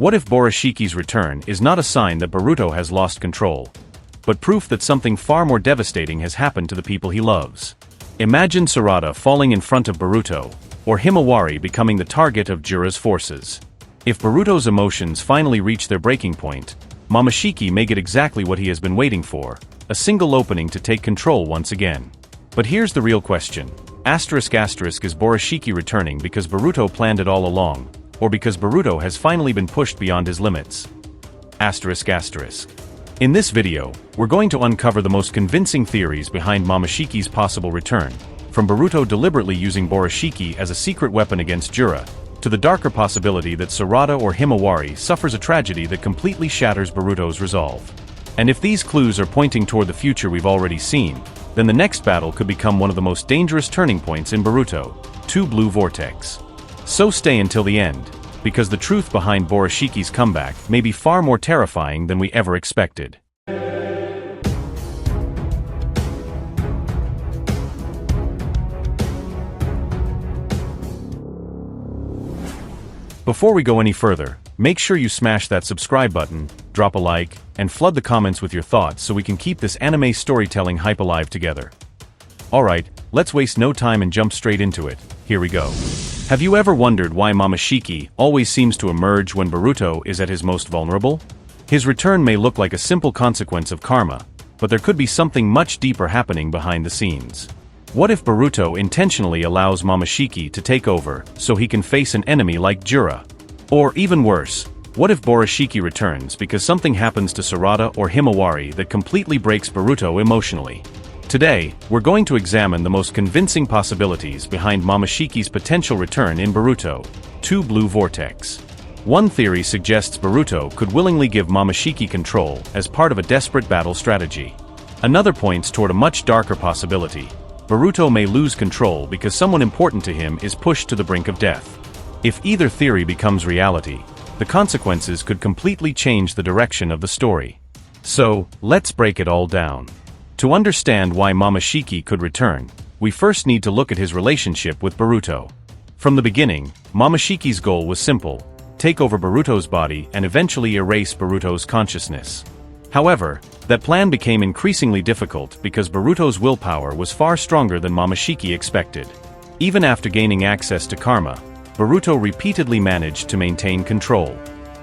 What if Borushiki's return is not a sign that Boruto has lost control, but proof that something far more devastating has happened to the people he loves? Imagine Sarada falling in front of Boruto, or Himawari becoming the target of Jura's forces. If Boruto's emotions finally reach their breaking point, Momoshiki may get exactly what he has been waiting for, a single opening to take control once again. But here's the real question. Is Borushiki returning because Boruto planned it all along, or because Boruto has finally been pushed beyond his limits? In this video, we're going to uncover the most convincing theories behind Momoshiki's possible return, from Boruto deliberately using Borushiki as a secret weapon against Jura, to the darker possibility that Sarada or Himawari suffers a tragedy that completely shatters Boruto's resolve. And if these clues are pointing toward the future we've already seen, then the next battle could become one of the most dangerous turning points in Boruto, 2 Blue Vortex. So stay until the end, because the truth behind Borushiki's comeback may be far more terrifying than we ever expected. Before we go any further, make sure you smash that subscribe button, drop a like, and flood the comments with your thoughts so we can keep this anime storytelling hype alive together. Alright, let's waste no time and jump straight into it. Here we go. Have you ever wondered why Momoshiki always seems to emerge when Boruto is at his most vulnerable? His return may look like a simple consequence of karma, but there could be something much deeper happening behind the scenes. What if Boruto intentionally allows Momoshiki to take over so he can face an enemy like Jura? Or even worse, what if Borushiki returns because something happens to Sarada or Himawari that completely breaks Boruto emotionally? Today, we're going to examine the most convincing possibilities behind Momoshiki's potential return in Boruto, 2 Blue Vortex. One theory suggests Boruto could willingly give Momoshiki control as part of a desperate battle strategy. Another points toward a much darker possibility. Boruto may lose control because someone important to him is pushed to the brink of death. If either theory becomes reality, the consequences could completely change the direction of the story. So, let's break it all down. To understand why Momoshiki could return, we first need to look at his relationship with Boruto. From the beginning, Momoshiki's goal was simple: take over Boruto's body and eventually erase Boruto's consciousness. However, that plan became increasingly difficult because Boruto's willpower was far stronger than Momoshiki expected. Even after gaining access to karma, Boruto repeatedly managed to maintain control.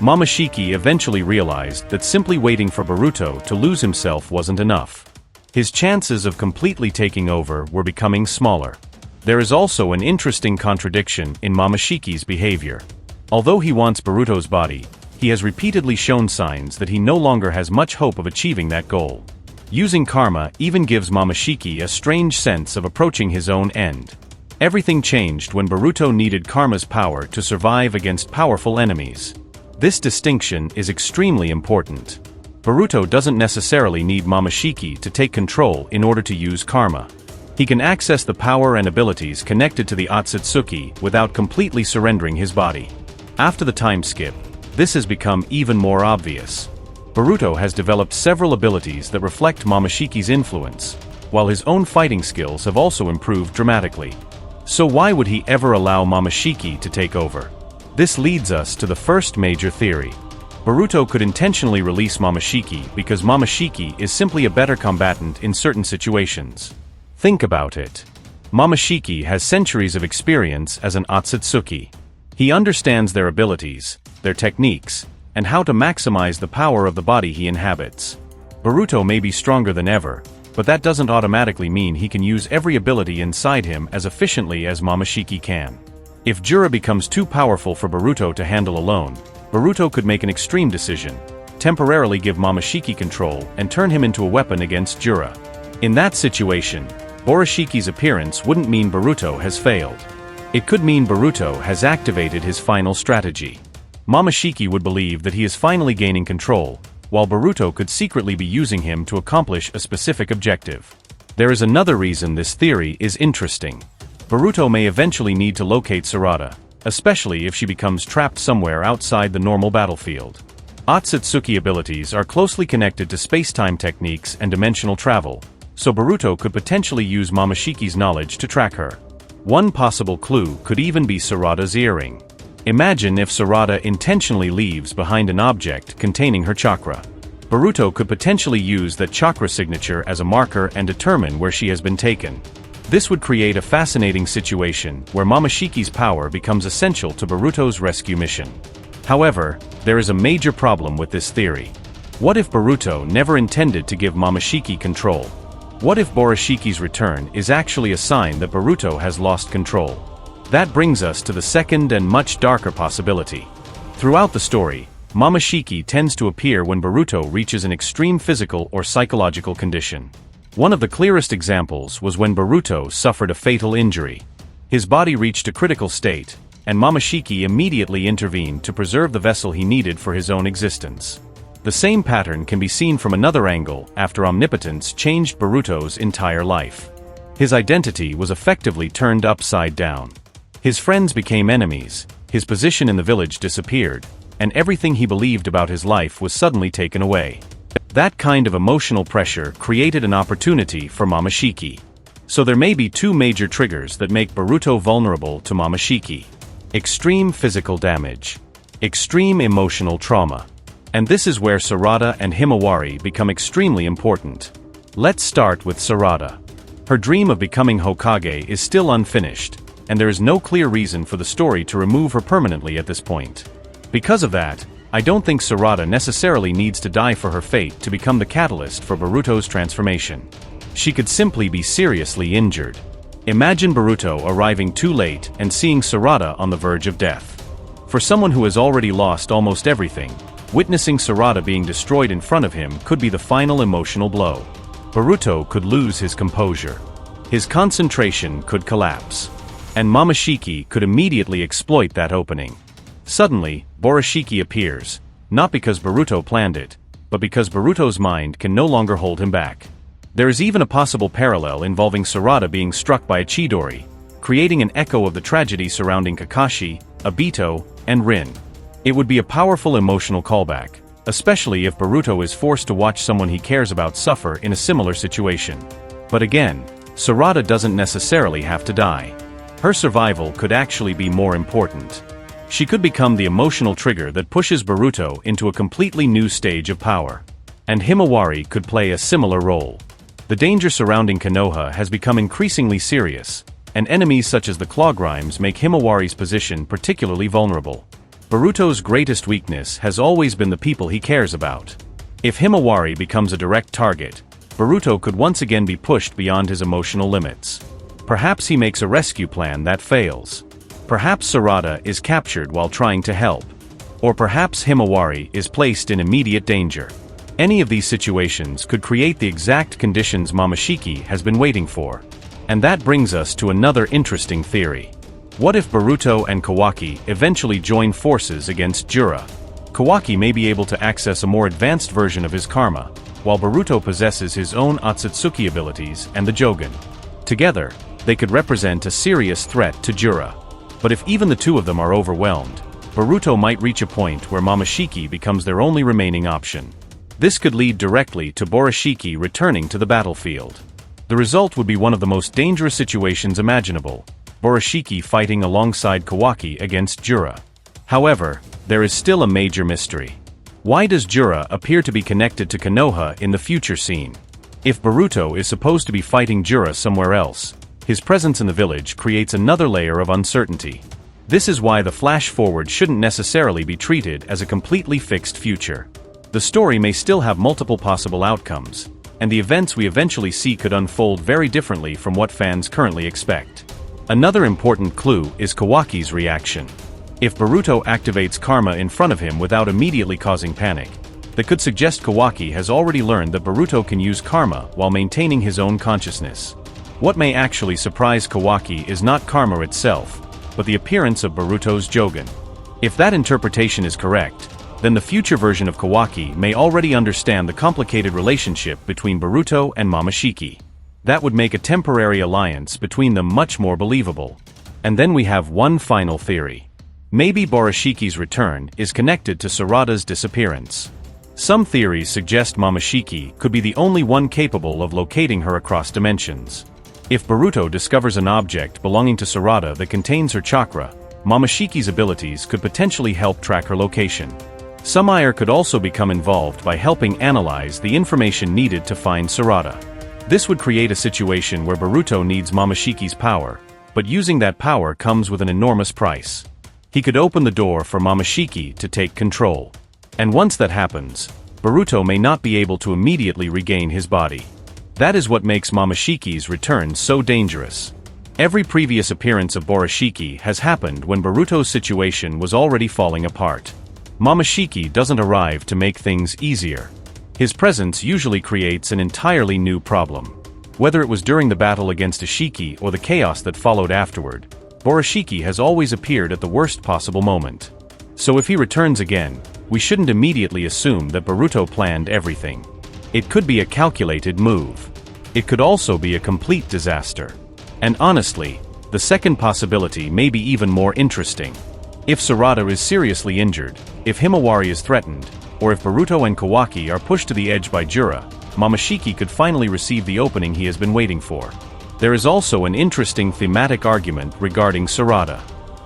Momoshiki eventually realized that simply waiting for Boruto to lose himself wasn't enough. His chances of completely taking over were becoming smaller. There is also an interesting contradiction in Momoshiki's behavior. Although he wants Boruto's body, he has repeatedly shown signs that he no longer has much hope of achieving that goal. Using karma even gives Momoshiki a strange sense of approaching his own end. Everything changed when Boruto needed karma's power to survive against powerful enemies. This distinction is extremely important. Boruto doesn't necessarily need Momoshiki to take control in order to use karma. He can access the power and abilities connected to the Otsutsuki without completely surrendering his body. After the time skip, this has become even more obvious. Boruto has developed several abilities that reflect Momoshiki's influence, while his own fighting skills have also improved dramatically. So why would he ever allow Momoshiki to take over? This leads us to the first major theory. Boruto could intentionally release Momoshiki because Momoshiki is simply a better combatant in certain situations. Think about it. Momoshiki has centuries of experience as an Otsutsuki. He understands their abilities, their techniques, and how to maximize the power of the body he inhabits. Boruto may be stronger than ever, but that doesn't automatically mean he can use every ability inside him as efficiently as Momoshiki can. If Jura becomes too powerful for Boruto to handle alone, Boruto could make an extreme decision: temporarily give Momoshiki control and turn him into a weapon against Jura. In that situation, Borushiki's appearance wouldn't mean Boruto has failed. It could mean Boruto has activated his final strategy. Momoshiki would believe that he is finally gaining control, while Boruto could secretly be using him to accomplish a specific objective. There is another reason this theory is interesting. Boruto may eventually need to locate Sarada, especially if she becomes trapped somewhere outside the normal battlefield. Otsutsuki abilities are closely connected to space-time techniques and dimensional travel, so Boruto could potentially use Momoshiki's knowledge to track her. One possible clue could even be Sarada'S earring. Imagine if Sarada intentionally leaves behind an object containing her chakra. Boruto could potentially use that chakra signature as a marker and determine where she has been taken. This would create a fascinating situation where Momoshiki's power becomes essential to Boruto's rescue mission. However, there is a major problem with this theory. What if Boruto never intended to give Momoshiki control? What if Borushiki's return is actually a sign that Boruto has lost control? That brings us to the second and much darker possibility. Throughout the story, Momoshiki tends to appear when Boruto reaches an extreme physical or psychological condition. One of the clearest examples was when Boruto suffered a fatal injury. His body reached a critical state, and Momoshiki immediately intervened to preserve the vessel he needed for his own existence. The same pattern can be seen from another angle after omnipotence changed Boruto's entire life. His identity was effectively turned upside down. His friends became enemies, his position in the village disappeared, and everything he believed about his life was suddenly taken away. That kind of emotional pressure created an opportunity for Momoshiki. So there may be two major triggers that make Boruto vulnerable to Momoshiki. Extreme physical damage. Extreme emotional trauma. And this is where Sarada and Himawari become extremely important. Let's start with Sarada. Her dream of becoming Hokage is still unfinished, and there is no clear reason for the story to remove her permanently at this point. Because of that, I don't think Sarada necessarily needs to die for her fate to become the catalyst for Boruto's transformation. She could simply be seriously injured. Imagine Boruto arriving too late and seeing Sarada on the verge of death. For someone who has already lost almost everything, witnessing Sarada being destroyed in front of him could be the final emotional blow. Boruto could lose his composure. His concentration could collapse. And Momoshiki could immediately exploit that opening. Suddenly, Borushiki appears, not because Boruto planned it, but because Boruto's mind can no longer hold him back. There is even a possible parallel involving Sarada being struck by a Chidori, creating an echo of the tragedy surrounding Kakashi, Obito, and Rin. It would be a powerful emotional callback, especially if Boruto is forced to watch someone he cares about suffer in a similar situation. But again, Sarada doesn't necessarily have to die. Her survival could actually be more important. She could become the emotional trigger that pushes Boruto into a completely new stage of power. And Himawari could play a similar role. The danger surrounding Konoha has become increasingly serious, and enemies such as the Clawgrimes make Himawari's position particularly vulnerable. Boruto's greatest weakness has always been the people he cares about. If Himawari becomes a direct target, Boruto could once again be pushed beyond his emotional limits. Perhaps he makes a rescue plan that fails. Perhaps Sarada is captured while trying to help. Or perhaps Himawari is placed in immediate danger. Any of these situations could create the exact conditions Momoshiki has been waiting for. And that brings us to another interesting theory. What if Boruto and Kawaki eventually join forces against Jura? Kawaki may be able to access a more advanced version of his karma, while Boruto possesses his own Otsutsuki abilities and the Jogan. Together, they could represent a serious threat to Jura. But if even the two of them are overwhelmed, Boruto might reach a point where Momoshiki becomes their only remaining option. This could lead directly to Borushiki returning to the battlefield. The result would be one of the most dangerous situations imaginable, Borushiki fighting alongside Kawaki against Jura. However, there is still a major mystery. Why does Jura appear to be connected to Konoha in the future scene? If Boruto is supposed to be fighting Jura somewhere else, his presence in the village creates another layer of uncertainty. This is why the flash forward shouldn't necessarily be treated as a completely fixed future. The story may still have multiple possible outcomes, and the events we eventually see could unfold very differently from what fans currently expect. Another important clue is Kawaki's reaction. If Boruto activates karma in front of him without immediately causing panic, that could suggest Kawaki has already learned that Boruto can use karma while maintaining his own consciousness. What may actually surprise Kawaki is not karma itself, but the appearance of Boruto's Jogan. If that interpretation is correct, then the future version of Kawaki may already understand the complicated relationship between Boruto and Momoshiki. That would make a temporary alliance between them much more believable. And then we have one final theory. Maybe Borushiki's return is connected to Sarada's disappearance. Some theories suggest Momoshiki could be the only one capable of locating her across dimensions. If Boruto discovers an object belonging to Sarada that contains her chakra, Momoshiki's abilities could potentially help track her location. Some ire could also become involved by helping analyze the information needed to find Sarada. This would create a situation where Boruto needs Momoshiki's power, but using that power comes with an enormous price. He could open the door for Momoshiki to take control. And once that happens, Boruto may not be able to immediately regain his body. That is what makes Momoshiki's return so dangerous. Every previous appearance of Borushiki has happened when Boruto's situation was already falling apart. Momoshiki doesn't arrive to make things easier. His presence usually creates an entirely new problem. Whether it was during the battle against Ishiki or the chaos that followed afterward, Borushiki has always appeared at the worst possible moment. So if he returns again, we shouldn't immediately assume that Boruto planned everything. It could be a calculated move. It could also be a complete disaster. And honestly, the second possibility may be even more interesting. If Sarada is seriously injured, if Himawari is threatened, or if Boruto and Kawaki are pushed to the edge by Jura, Momoshiki could finally receive the opening he has been waiting for. There is also an interesting thematic argument regarding Sarada.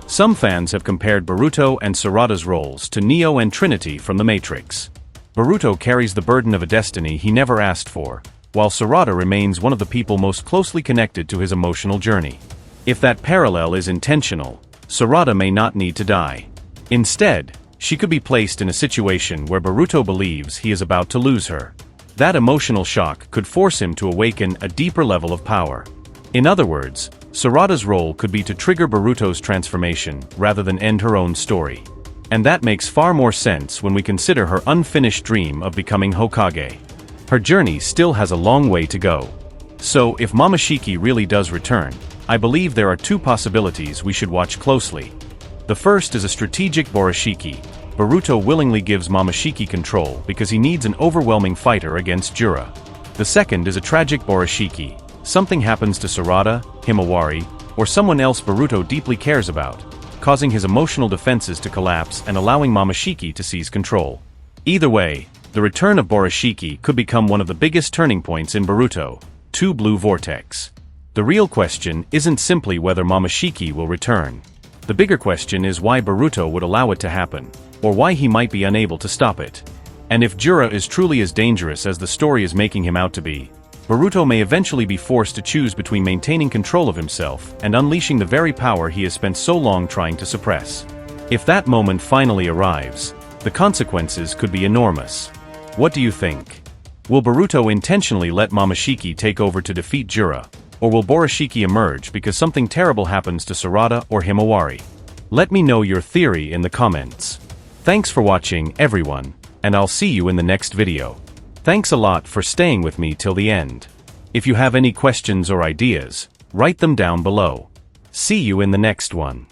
Some fans have compared Boruto and Sarada's roles to Neo and Trinity from The Matrix. Boruto carries the burden of a destiny he never asked for, while Sarada remains one of the people most closely connected to his emotional journey. If that parallel is intentional, Sarada may not need to die. Instead, she could be placed in a situation where Boruto believes he is about to lose her. That emotional shock could force him to awaken a deeper level of power. In other words, Sarada's role could be to trigger Boruto's transformation rather than end her own story. And that makes far more sense when we consider her unfinished dream of becoming Hokage. Her journey still has a long way to go. So, if Momoshiki really does return, I believe there are two possibilities we should watch closely. The first is a strategic Borushiki. Boruto willingly gives Momoshiki control because he needs an overwhelming fighter against Jura. The second is a tragic Borushiki. Something happens to Sarada, Himawari, or someone else Boruto deeply cares about, causing his emotional defenses to collapse and allowing Momoshiki to seize control. Either way, the return of Borushiki could become one of the biggest turning points in Boruto, 2 Blue Vortex. The real question isn't simply whether Momoshiki will return. The bigger question is why Boruto would allow it to happen, or why he might be unable to stop it. And if Jura is truly as dangerous as the story is making him out to be, Boruto may eventually be forced to choose between maintaining control of himself and unleashing the very power he has spent so long trying to suppress. If that moment finally arrives, the consequences could be enormous. What do you think? Will Boruto intentionally let Momoshiki take over to defeat Jura, or will Borushiki emerge because something terrible happens to Sarada or Himawari? Let me know your theory in the comments. Thanks for watching, everyone, and I'll see you in the next video. Thanks a lot for staying with me till the end. If you have any questions or ideas, write them down below. See you in the next one.